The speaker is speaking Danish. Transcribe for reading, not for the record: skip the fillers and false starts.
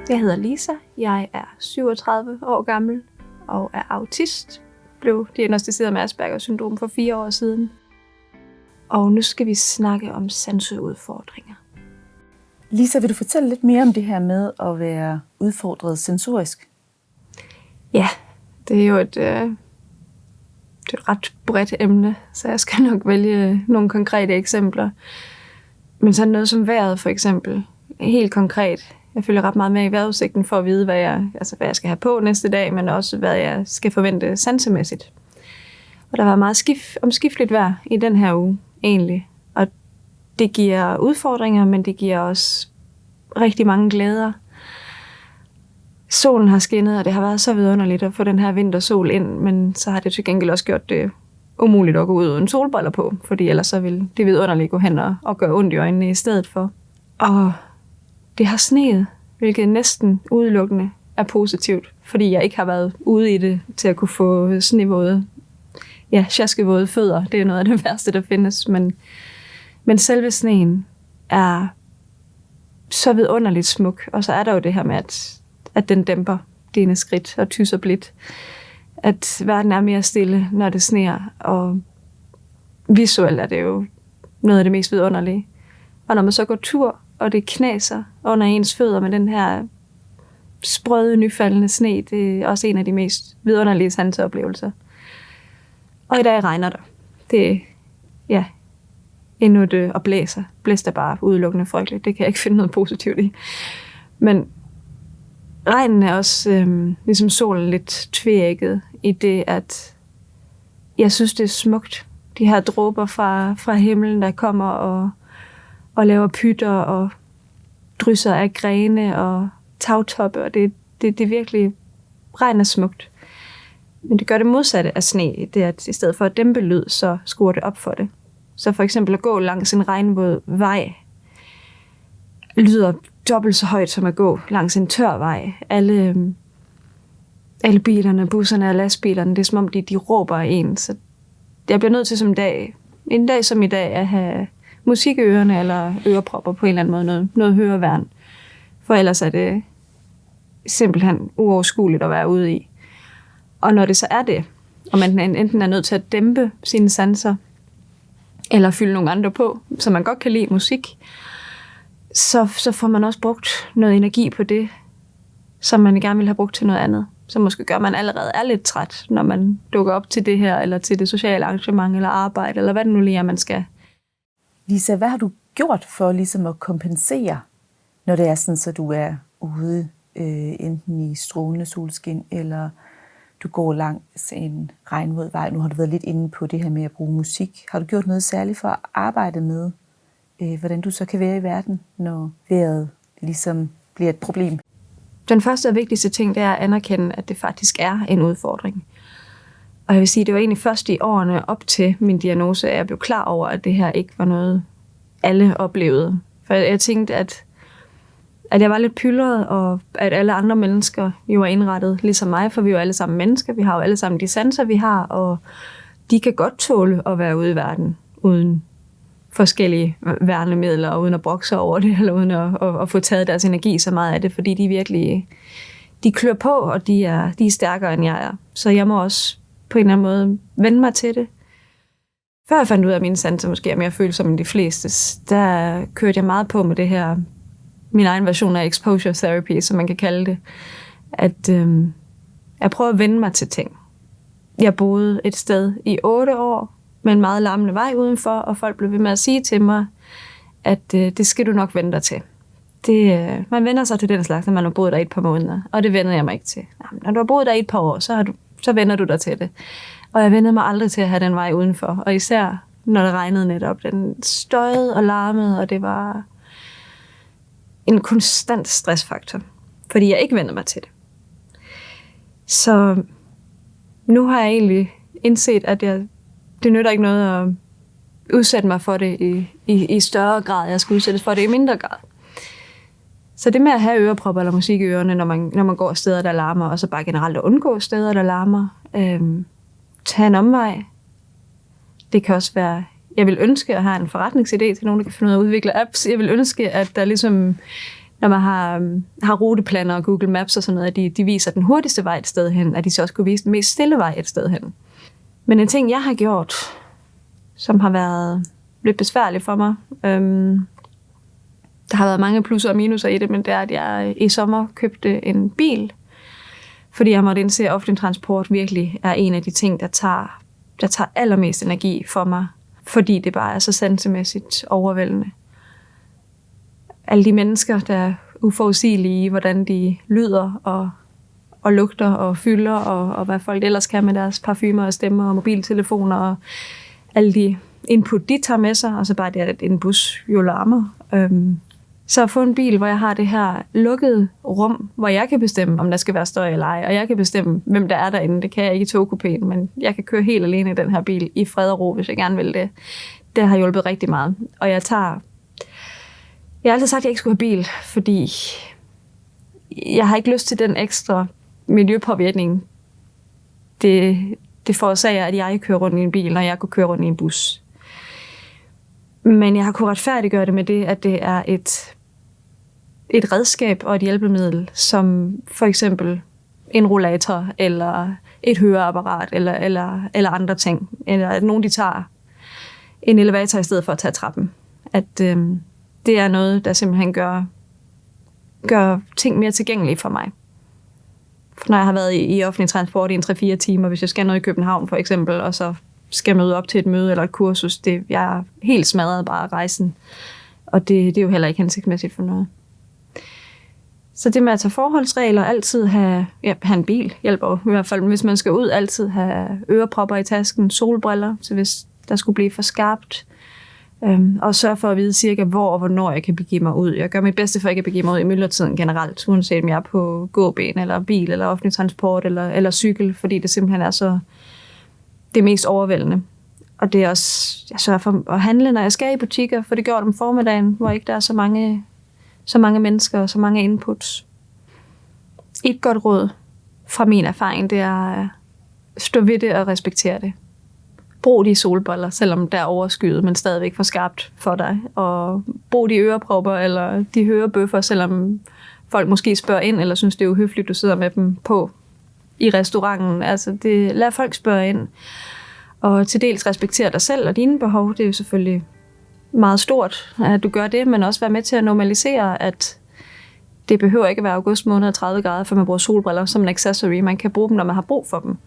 Jeg hedder Lisa, jeg er 37 år gammel og er autist. Blev diagnosticeret med Aspergers syndrom for 4 år siden. Og nu skal vi snakke om sanseudfordringer. Lisa, vil du fortælle lidt mere om det her med at være udfordret sensorisk? Ja, det er jo et ret bredt emne, så jeg skal nok vælge nogle konkrete eksempler. Men sådan noget som vejret for eksempel, helt konkret. Jeg følger ret meget med i vejrudsigten for at vide, hvad jeg skal have på næste dag, men også hvad jeg skal forvente sansemæssigt. Og der var meget omskifteligt vejr i den her uge egentlig. Og det giver udfordringer, men det giver også rigtig mange glæder. Solen har skinnet, og det har været så vidunderligt at få den her vintersol ind, men så har det til gengæld også gjort det umuligt at gå ud uden solbriller på, fordi ellers så vil det vidunderligt gå hen og gøre ondt i øjnene i stedet for. Og det har sneet, hvilket næsten udelukkende er positivt, fordi jeg ikke har været ude i det til at kunne få snevåde, sjaskevåde fødder. Det er noget af det værste, der findes, men selve sneen er så vidunderligt smuk, og så er der jo det her med, at den dæmper dine skridt og tyser blidt. At verden er mere stille, når det sneer, og visuelt er det jo noget af det mest vidunderlige. Og når man så går tur, og det knæser under ens fødder med den her sprøde, nyfaldende sne, det er også en af de mest vidunderlige sanseoplevelser. Og i dag regner der. Det er endnu det og blæser. Blæst er bare udelukkende frygteligt. Det kan jeg ikke finde noget positivt i. Men regnen er også ligesom solen lidt tveægget i det, at jeg synes, det er smukt. De her dråber fra himlen, der kommer og laver pytter og drysser af grene og tagtoppe, og det er virkelig, regn er smukt. Men det gør det modsatte af sne, det er, at i stedet for at dæmpe lyd, så skruer det op for det. Så for eksempel at gå langs en regnvåd vej, lyder dobbelt så højt som at gå langs en tør vej. Alle bilerne, busserne og lastbilerne, det er som om de råber af en. Så jeg bliver nødt til en dag som i dag, at have musik i ørerne eller ørepropper på en eller anden måde, noget høreværn. For ellers er det simpelthen uoverskueligt at være ude i. Og når det så er det, og man enten er nødt til at dæmpe sine sanser, eller fylde nogle andre på, så man godt kan lide musik, så får man også brugt noget energi på det, som man gerne vil have brugt til noget andet. Så måske gør man allerede er lidt træt, når man dukker op til det her, eller til det sociale arrangement, eller arbejde, eller hvad det nu lige er, man skal. Lisa, hvad har du gjort for ligesom at kompensere, når det er sådan, så du er ude enten i strålende solskin, eller du går langs en regnvåd vej? Nu har du været lidt inde på det her med at bruge musik. Har du gjort noget særligt for at arbejde med, hvordan du så kan være i verden, når vejret ligesom bliver et problem? Den første og vigtigste ting, det er at anerkende, at det faktisk er en udfordring. Og jeg vil sige, det var egentlig først i årene op til min diagnose, at jeg blev klar over, at det her ikke var noget, alle oplevede. For jeg tænkte, at jeg var lidt pyldret, og at alle andre mennesker jo er indrettet ligesom mig, for vi er jo alle sammen mennesker. Vi har jo alle sammen de sanser, vi har, og de kan godt tåle at være ude i verden uden forskellige værnemidler, og uden at brokse over det, eller uden at få taget deres energi så meget af det, fordi de virkelig, de klør på, og de er stærkere, end jeg er. Så jeg må også på en eller anden måde vende mig til det. Før jeg fandt ud af, at mine sanser måske er mere følsomme end de fleste, der kørte jeg meget på med det her, min egen version af exposure therapy, som man kan kalde det, at jeg prøver at vende mig til ting. Jeg boede et sted i 8 år, med en meget larmende vej udenfor, og folk blev ved med at sige til mig, at det skal du nok vende dig til. Man vender sig til den slags, når man har boet der i et par måneder, og det vendede jeg mig ikke til. Jamen, når du har boet der i et par år, så vender du dig til det. Og jeg vendede mig aldrig til at have den vej udenfor, og især når det regnede netop. Den støjede og larmede, og det var en konstant stressfaktor, fordi jeg ikke vendte mig til det. Så nu har jeg egentlig indset, at det nytter ikke noget at udsætte mig for det i større grad. Jeg skal udsættes for det i mindre grad. Så det med at have ørepropper eller musik i ørerne, når man går steder, der larmer, og så bare generelt at undgå steder, der larmer. Tag en omvej. Det kan også være, jeg vil ønske at have en forretningsidé til nogen, der kan finde ud af at udvikle apps. Jeg vil ønske, at der ligesom når man har ruteplaner og Google Maps og sådan noget, at de viser den hurtigste vej et sted hen, at de så også kunne vise den mest stille vej et sted hen. Men en ting, jeg har gjort, som har været lidt besværligt for mig, der har været mange plusser og minuser i det, men det er, at jeg i sommer købte en bil, fordi jeg måtte indse, at offentlig transport virkelig er en af de ting, der tager allermest energi for mig, fordi det bare er så sansemæssigt overvældende. Alle de mennesker, der er uforudsigelige i, hvordan de lyder og lugter og fylder, og hvad folk ellers kan med deres parfumer og stemmer og mobiltelefoner, og alle de input, de tager med sig, og så bare det, at en bus jo larmer. Så at få en bil, hvor jeg har det her lukkede rum, hvor jeg kan bestemme, om der skal være støj eller ej, og jeg kan bestemme, hvem der er derinde. Det kan jeg ikke i togkupéen, men jeg kan køre helt alene i den her bil i fred og ro, hvis jeg gerne vil det. Det har hjulpet rigtig meget. Og jeg har altid sagt, at jeg ikke skulle have bil, fordi jeg har ikke lyst til den ekstra miljøpåvirkning. Det forårsager, at jeg kører rundt i en bil, når jeg kunne køre rundt i en bus. Men jeg har kunnet retfærdiggøre det med det, at det er et redskab og et hjælpemiddel, som for eksempel en rollator, eller et høreapparat, eller andre ting. Eller at nogen, de tager en elevator i stedet for at tage trappen. At det er noget, der simpelthen gør ting mere tilgængelige for mig. For når jeg har været i offentlig transport i 3-4 timer, hvis jeg skal noget i København for eksempel, og så skal møde op til et møde eller et kursus, jeg er helt smadret bare af rejsen. Og det er jo heller ikke hensigtsmæssigt for noget. Så det med at tage forholdsregler, altid have en bil, hjælper i hvert fald, hvis man skal ud, altid have ørepropper i tasken, solbriller, så hvis der skulle blive for skarpt. Og sørge for at vide cirka, hvor og hvornår jeg kan begive mig ud. Jeg gør mit bedste for, at jeg kan begive mig ud i myldretiden generelt, uanset om jeg er på gåben, eller bil, eller offentlig transport, eller cykel, fordi det simpelthen er så det mest overvældende. Og det er også, jeg sørger for at handle, når jeg skal i butikker, for det gør det om formiddagen, hvor ikke der er så mange mennesker og så mange inputs. Et godt råd fra min erfaring, det er at stå ved det og respektere det. Brug de solbriller, selvom der er overskyet, men stadigvæk for skarpt for dig. Og brug de ørepropper eller de hørebøffer, selvom folk måske spørger ind, eller synes, det er uhøfligt, du sidder med dem på i restauranten. Altså, lad folk spørge ind. Og til dels respektere dig selv og dine behov. Det er jo selvfølgelig meget stort, at du gør det, men også være med til at normalisere, at det behøver ikke at være august måned 30 grader, for man bruger solbriller som en accessory. Man kan bruge dem, når man har brug for dem.